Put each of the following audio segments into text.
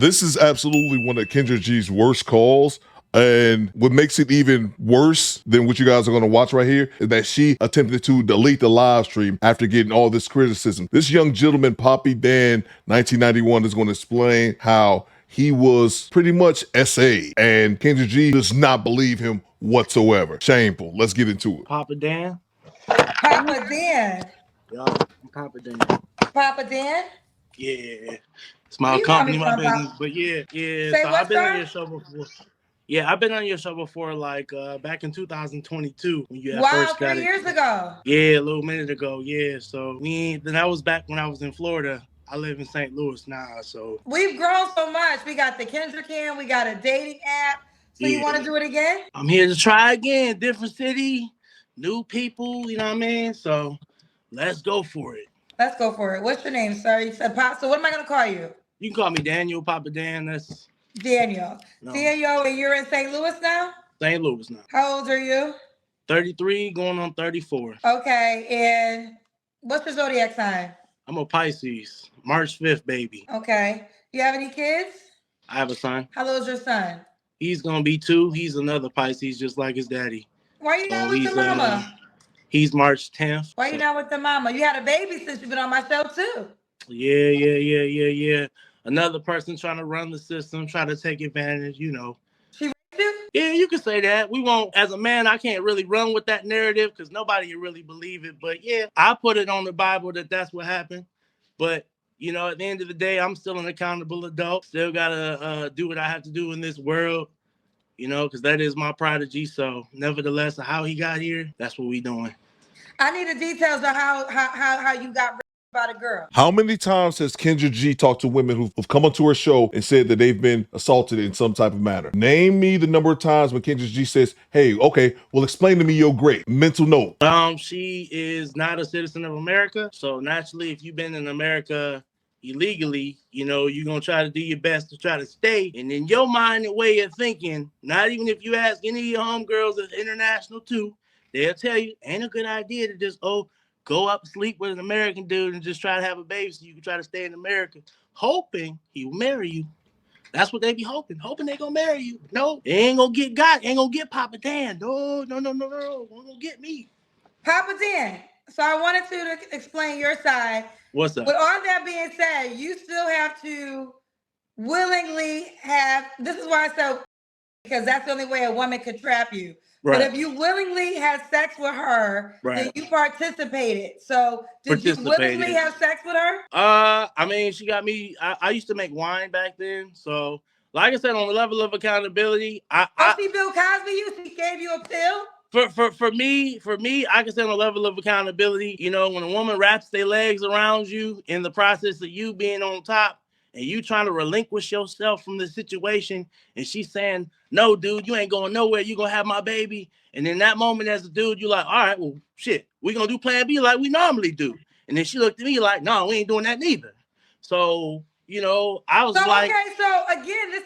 This is absolutely one of Kendra G's worst calls. And what makes it even worse than what you guys are going to watch right here is that she attempted to delete the live stream after getting all this criticism. This young gentleman, Poppy Dan, 1991, is going to explain how he was pretty much SA, and Kendra G does not believe him whatsoever. Shameful. Let's get into it. Papa Dan. Papa Dan. Y'all, I'm Papa Dan. Papa Dan? Yeah. It's my company, my business. But yeah. Say so what, I've been sir? on your show before. Yeah, I've been on your show before, like back in 2022 when you first got 3 years ago. Yeah, a little minute ago. Yeah, so then that was back when I was in Florida. I live in St. Louis now, so we've grown so much. We got the Kendra Cam, we got a dating app. So you want to do it again? I'm here to try again. Different city, new people. You know what I mean? So let's go for it. Let's go for it. What's your name, sir? You said Pop. So what am I gonna call you? You can call me Daniel, Papa Dan. That's Daniel. No. Daniel, and you're in St. Louis now? St. Louis now. How old are you? 33, going on 34. Okay, and what's your zodiac sign? I'm a Pisces, March 5th, baby. Okay. You have any kids? I have a son. How old is your son? He's gonna be 2. He's another Pisces, just like his daddy. Why are you not with the mama? He's March 10th. Why are you not with the mama? You had a baby since you've been on my show too. Yeah. Another person trying to run the system, try to take advantage, you know. She raped you? Yeah, you can say that. We won't, as a man, I can't really run with that narrative because nobody can really believe it. But yeah, I put it on the Bible that that's what happened. But, you know, at the end of the day, I'm still an accountable adult. Still got to do what I have to do in this world, you know, because that is my prodigy. So nevertheless, how he got here, that's what we doing. I need the details of how you got raped by a girl. How many times has Kendra G talked to women who've come onto her show and said that they've been assaulted in some type of manner? Name me the number of times when Kendra G says, hey, okay, well, explain to me your great mental note. She is not a citizen of America. So naturally, if you've been in America illegally, you know, you're going to try to do your best to try to stay. And in your mind and way of thinking, not even if you ask any of your homegirls that's international too, they'll tell you, ain't a good idea to just, go up, sleep with an American dude and just try to have a baby so you can try to stay in America, hoping he will marry you. That's what they be hoping they gonna marry you. No, they ain't gonna get ain't gonna get Papa Dan. No, ain't gonna get me. Papa Dan, so I wanted to explain your side. What's up? With all that being said, you still have to willingly have, this is why I said, because that's the only way a woman could trap you. Right. But if you willingly had sex with her, then you participated. So did you willingly have sex with her? I mean, she got me. I used to make wine back then. So like I said, on the level of accountability, she Bill Cosby you? She gave you a pill? For me, I can say on a level of accountability, you know, when a woman wraps their legs around you in the process of you being on top, and you trying to relinquish yourself from the situation, and she's saying, no, dude, you ain't going nowhere. You going to have my baby. And in that moment as a dude, you're like, all right, well, shit, we going to do plan B like we normally do. And then she looked at me like, no, we ain't doing that neither. So, you know, I was like. Okay, so again,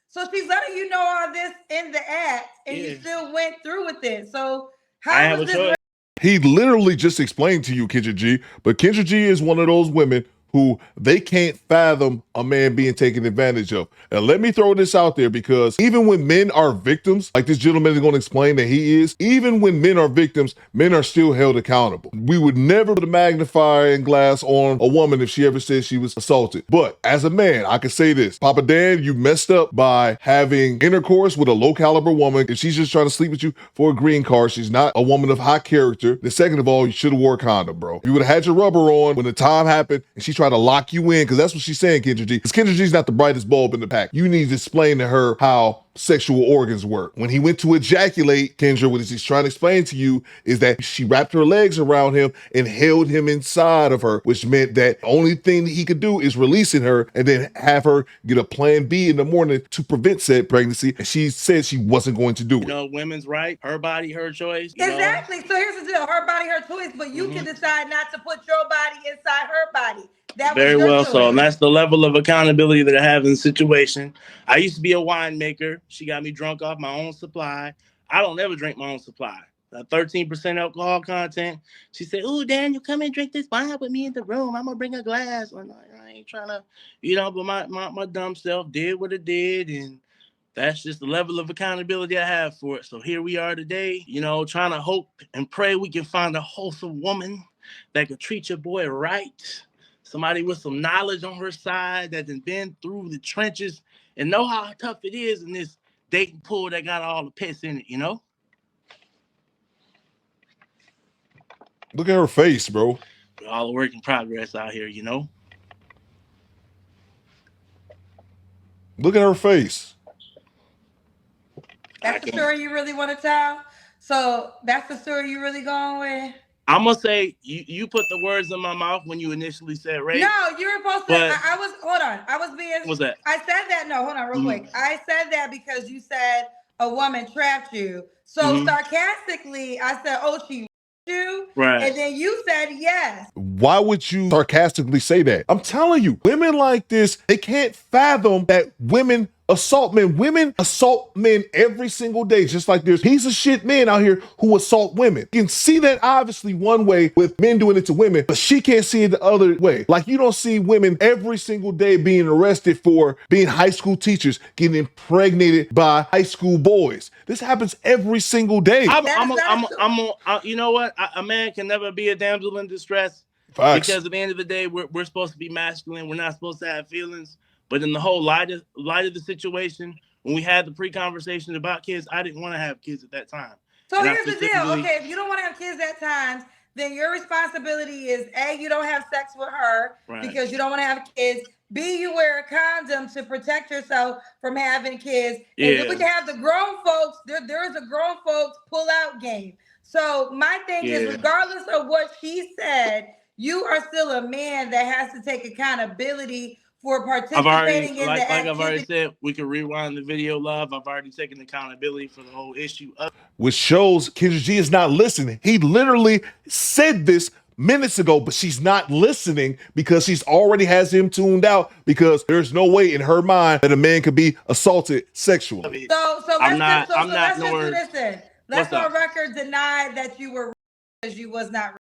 so she's letting you know all this in the act, and you still went through with it. So how was this? He literally just explained to you, Kendra G, but Kendra G is one of those women who they can't fathom a man being taken advantage of. And let me throw this out there, because even when men are victims, like this gentleman is going to explain that he is, even when men are victims, men are still held accountable. We would never put a magnifying glass on a woman if she ever said she was assaulted. But as a man, I can say this, Papa Dan, you messed up by having intercourse with a low caliber woman. If she's just trying to sleep with you for a green card, she's not a woman of high character. Then second of all, you should have wore a condom, bro. You would have had your rubber on when the time happened and she tried to lock you in, because that's what she's saying, Kendra G. Because Kendra G's not the brightest bulb in the pack. You need to explain to her how sexual organs work. When he went to ejaculate, Kendra, what he's trying to explain to you is that she wrapped her legs around him and held him inside of her, which meant that the only thing that he could do is releasing her and then have her get a plan B in the morning to prevent said pregnancy. And she said she wasn't going to do it. You know, women's right, her body, her choice. Exactly. So here's the deal, her body, her choice, but you can decide not to put your body inside her body. Very well so, and that's the level of accountability that I have in the situation. I used to be a winemaker. She got me drunk off my own supply. I don't ever drink my own supply. 13% alcohol content. She said, "Ooh, Daniel, come and drink this wine with me in the room. I'm gonna bring a glass." Well, no, I ain't trying to, but my dumb self did what it did, and that's just the level of accountability I have for it. So here we are today, trying to hope and pray we can find a wholesome woman that could treat your boy right. Somebody with some knowledge on her side that has been through the trenches and know how tough it is in this dating pool that got all the piss in it, Look at her face, bro. We're all a work in progress out here, Look at her face. That's the story you really want to tell? So that's the story you really going with? I'm going to say you put the words in my mouth when you initially said rape. No, you were supposed to. Hold on. I was being. What's that? I said that. No, hold on real quick. I said that because you said a woman trapped you. So sarcastically, I said, oh, she you. Right. And then you said yes. Why would you sarcastically say that? I'm telling you, women like this, they can't fathom that women assault men. Women assault men every single day, just like there's piece of shit men out here who assault women. You can see that obviously one way with men doing it to women, but she can't see it the other way. Like you don't see women every single day being arrested for being high school teachers, getting impregnated by high school boys. This happens every single day. You know what? A man can never be a damsel in distress. Facts. Because at the end of the day, we're supposed to be masculine. We're not supposed to have feelings. But in the whole light of the situation, when we had the pre-conversation about kids, I didn't want to have kids at that time. So here's the deal. Okay, if you don't want to have kids at times, then your responsibility is A, you don't have sex with her because you don't want to have kids. B, you wear a condom to protect yourself from having kids. And then we can have the grown folks. There is a grown folks pull-out game. So my thing is, regardless of what she said, you are still a man that has to take accountability for participating in the activity. I've already said, we can rewind the video, love. I've already taken accountability for the whole issue. Which shows Kendra G is not listening. He literally said this minutes ago, but she's not listening because she's already has him tuned out because there's no way in her mind that a man could be assaulted sexually. So let's just do this then. Let's on record deny that you were because you was not.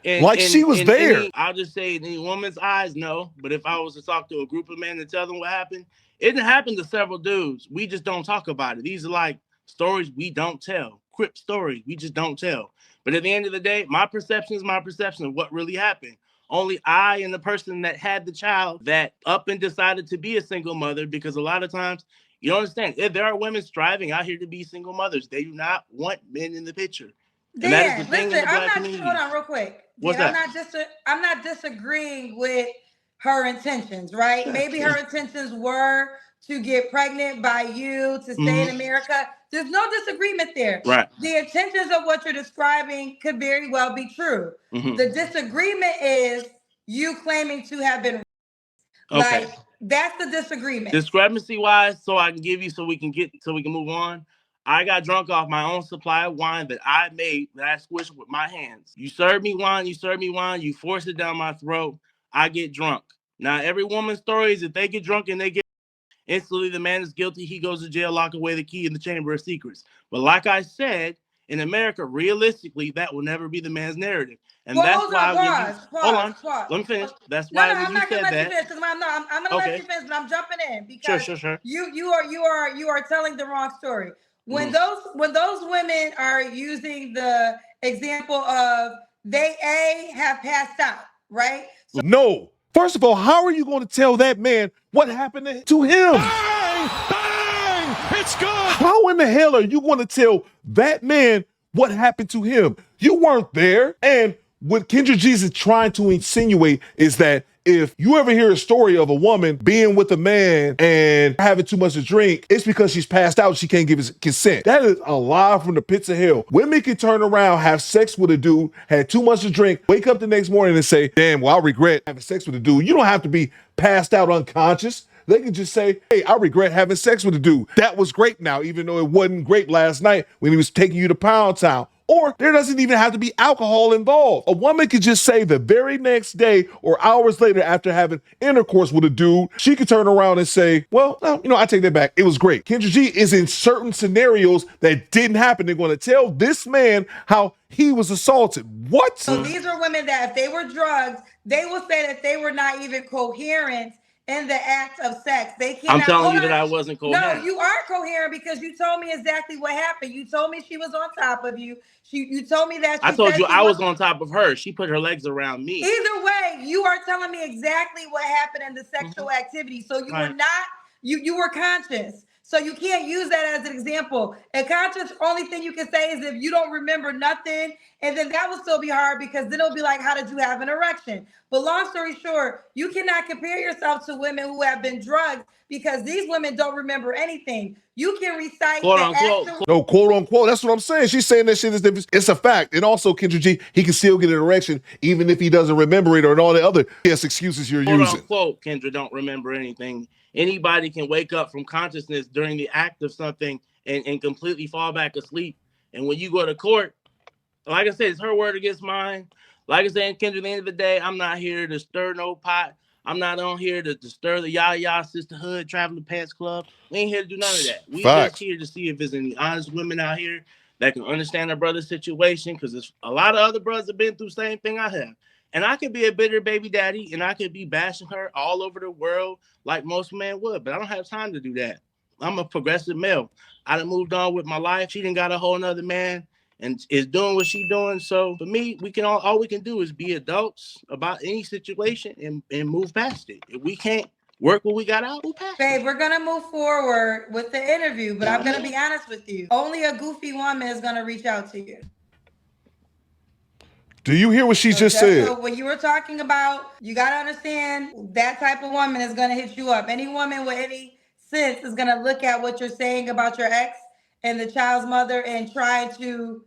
She was there. I'll just say in any woman's eyes, no. But if I was to talk to a group of men and tell them what happened, it happened to several dudes. We just don't talk about it. These are like stories we don't tell. Crip stories we just don't tell. But at the end of the day, my perception is my perception of what really happened. Only I and the person that had the child that up and decided to be a single mother, because a lot of times, you don't understand, if there are women striving out here to be single mothers, they do not want men in the picture. And that is the thing in the Black community. Hold on real quick. What's that? I'm not disagreeing with her intentions, right? Maybe her intentions were to get pregnant by you, to stay in America. There's no disagreement there. Right. The intentions of what you're describing could very well be true. The disagreement is you claiming to have been okay. Like, that's the disagreement. Discrepancy wise, so I can give you so we can move on. I got drunk off my own supply of wine that I made, that I squished with my hands. You serve me wine, you force it down my throat, I get drunk. Now, every woman's story is if they get drunk and they get instantly, the man is guilty, he goes to jail, lock away the key in the chamber of secrets. But like I said, in America, realistically, that will never be the man's narrative. And that's why hold on, let me finish. That's why I'm not gonna let you finish because I'm gonna let you finish, but I'm jumping in because sure. You are telling the wrong story. When those women are using the example of they have passed out, right? So, no. First of all, how are you going to tell that man what happened to him? Bang! Bang! It's good. How in the hell are you going to tell that man what happened to him? You weren't there. And what Kendra G is trying to insinuate is that if you ever hear a story of a woman being with a man and having too much to drink, it's because she's passed out. She can't give his consent. That is a lie from the pits of hell. Women can turn around, have sex with a dude, had too much to drink, wake up the next morning and say, damn, well, I regret having sex with a dude. You don't have to be passed out unconscious. They can just say, hey, I regret having sex with a dude. That was great now, even though it wasn't great last night when he was taking you to Pound Town. Or there doesn't even have to be alcohol involved. A woman could just say the very next day or hours later after having intercourse with a dude, she could turn around and say, well, no, I take that back. It was great. Kendra G is in certain scenarios that didn't happen. They're going to tell this man how he was assaulted. What? So these are women that if they were drugged, they will say that they were not even coherent in the act of sex. They cannot. I'm telling you that I wasn't coherent. No, you are coherent because you told me exactly what happened. You told me she was on top of you. You told me that. I told you I was on top of her. She put her legs around me. Either way, you are telling me exactly what happened in the sexual activity. So you were not, you were conscious. So you can't use that as an example. And conscious, only thing you can say is if you don't remember nothing, and then that will still be hard because then it'll be like, how did you have an erection? But long story short, you cannot compare yourself to women who have been drugged because these women don't remember anything. You can recite quote the unquote. actual. No, quote unquote. That's what I'm saying. She's saying that shit is different. It's a fact. And also, Kendra G, he can still get an erection even if he doesn't remember it or all the other excuses you're quote using. Unquote, Kendra don't remember anything. Anybody can wake up from consciousness during the act of something and completely fall back asleep. And when you go to court, like I said, it's her word against mine. Like I said, Kendra, at the end of the day, I'm not here to stir no pot. I'm not on here to stir the Yaya Sisterhood, Traveling Pants Club. We ain't here to do none of that. We just here to see if there's any honest women out here that can understand their brother's situation, because there's a lot of other brothers have been through the same thing I have. And I could be a bitter baby daddy, and I could be bashing her all over the world like most men would, but I don't have time to do that. I'm a progressive male. I done moved on with my life. She done got a whole nother man and is doing what she's doing. So for me, we can all we can do is be adults about any situation and move past it. If we can't work what we got out, move past Babe, we're gonna move forward with the interview, but I'm gonna be honest with you. Only a goofy woman is gonna reach out to you. Do you hear what she just said? So when you were talking about, you gotta understand that type of woman is gonna hit you up. Any woman with any sense is gonna look at what you're saying about your ex and the child's mother and try to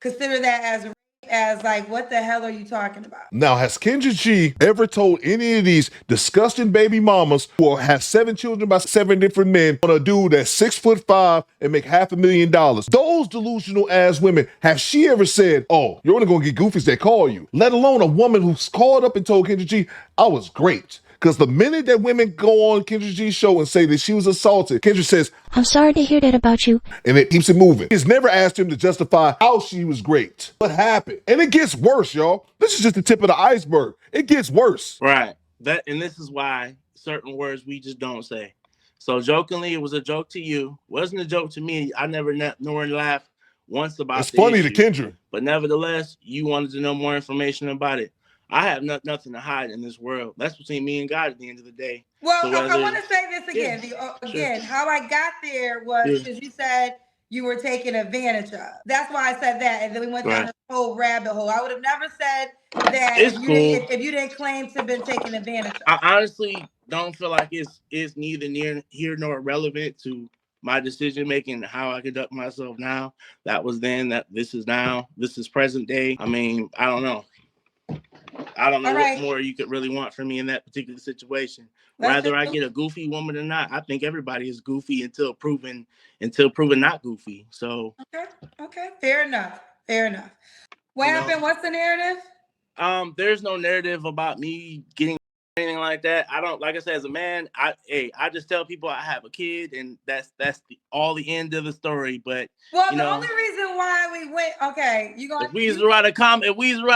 consider that as like, what the hell are you talking about? Now, has Kendra G ever told any of these disgusting baby mamas who have 7 children by 7 different men on a dude that's 6'5" and make $500,000? Those delusional ass women, have she ever said, oh, you're only gonna get goofies that call you? Let alone a woman who's called up and told Kendra G, I was great. Because the minute that women go on Kendra G's show and say that she was assaulted, Kendra says, I'm sorry to hear that about you. And it keeps it moving. He's never asked him to justify how she was great. What happened? And it gets worse, y'all. This is just the tip of the iceberg. It gets worse. Right. And this is why certain words we just don't say. So jokingly, it was a joke to you. Wasn't a joke to me. I never nor laughed once about it. It's funny to Kendra. But nevertheless, you wanted to know more information about it. I have nothing to hide in this world. That's between me and God at the end of the day. Well, so I want to say this again. Again, how I got there was because you said you were taken advantage of. That's why I said that. And then we went down this whole rabbit hole. I would have never said that if you didn't claim to have been taken advantage of. I honestly don't feel like it's neither near here nor relevant to my decision making, how I conduct myself now. That was then, this is now, this is present day. I mean, I don't know. I don't know what more you could really want from me in that particular situation. Whether I get a goofy woman or not, I think everybody is goofy until proven not goofy. So okay, fair enough. What happened? What's the narrative? There's no narrative about me getting anything like that. I don't, like I said, as a man, I just tell people I have a kid, and that's all the end of the story. But the only reason why we went, if we used to write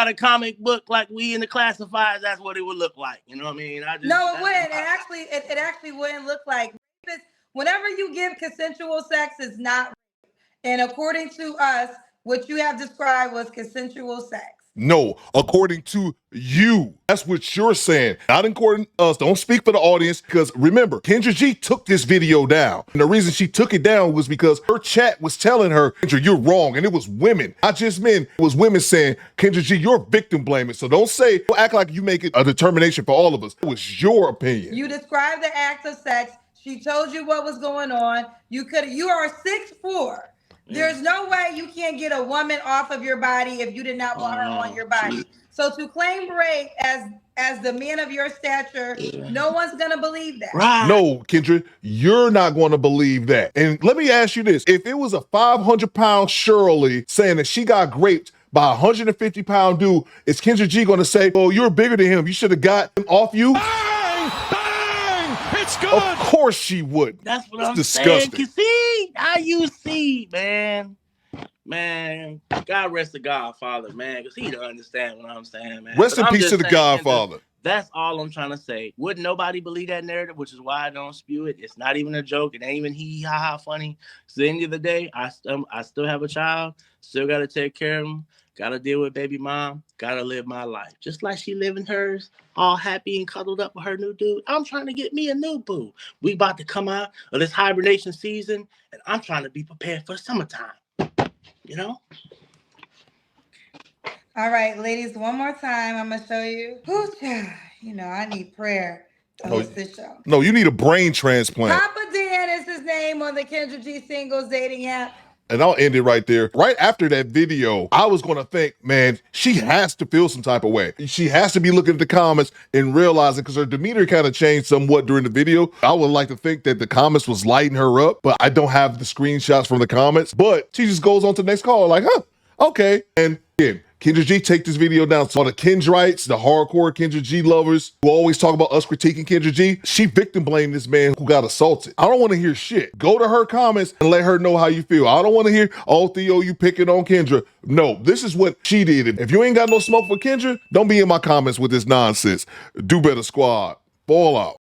a comic book like we in the classifieds, that's what it would look like. You know what I mean? No, it wouldn't. It actually wouldn't look like this. Whenever you give consensual sex, it's not rape. And according to us, what you have described was consensual sex. No, according to you. That's what you're saying. Not according to us. Don't speak for the audience, because remember, Kendra G took this video down. And the reason she took it down was because her chat was telling her, Kendra, you're wrong. And it was women, not just men. It was women saying, Kendra G, you're victim blaming. So don't act like you make it a determination for all of us. It was your opinion. You described the act of sex. She told you what was going on. You are 6'4". There's no way you can't get a woman off of your body if you did not want her on your body. So to claim rape as the man of your stature, no one's gonna believe that. Right. No, Kendra, you're not going to believe that. And let me ask you this. If it was a 500-pound Shirley saying that she got raped by a 150-pound dude, is Kendra G going to say, oh, you're bigger than him, you should have got him off you? Bang! Bang! It's good! Of course she would. That's what It's I'm disgusting. saying. You see? Now you see, man. Man, God rest the Godfather, man, because he don't understand what I'm saying, man. Rest But in I'm peace just to the saying, Godfather. Kendra, that's all I'm trying to say. Wouldn't nobody believe that narrative, which is why I don't spew it. It's not even a joke. It ain't even hee ha ha funny. So at the end of the day, I still have a child. Still got to take care of him. Got to deal with baby mom. Got to live my life. Just like she living hers, all happy and cuddled up with her new dude. I'm trying to get me a new boo. We about to come out of this hibernation season, and I'm trying to be prepared for summertime. You know? All right, ladies, one more time. I'm gonna show you. You know, I need prayer to host this show. No, you need a brain transplant. Papa Dan is his name on the Kendra G singles dating app. And I'll end it right there. Right after that video, I was going to think, man, she has to feel some type of way. She has to be looking at the comments and realizing, because her demeanor kind of changed somewhat during the video. I would like to think that the comments was lighting her up, but I don't have the screenshots from the comments. But she just goes on to the next call like, huh, okay. And again, Kendra G, take this video down. So the Kendrites, the hardcore Kendra G lovers who always talk about us critiquing Kendra G, she victim blamed this man who got assaulted. I don't want to hear shit. Go to her comments and let her know how you feel. I don't want to hear, oh, Theo, you picking on Kendra. No, this is what she did. If you ain't got no smoke for Kendra, don't be in my comments with this nonsense. Do better, squad. Fall out.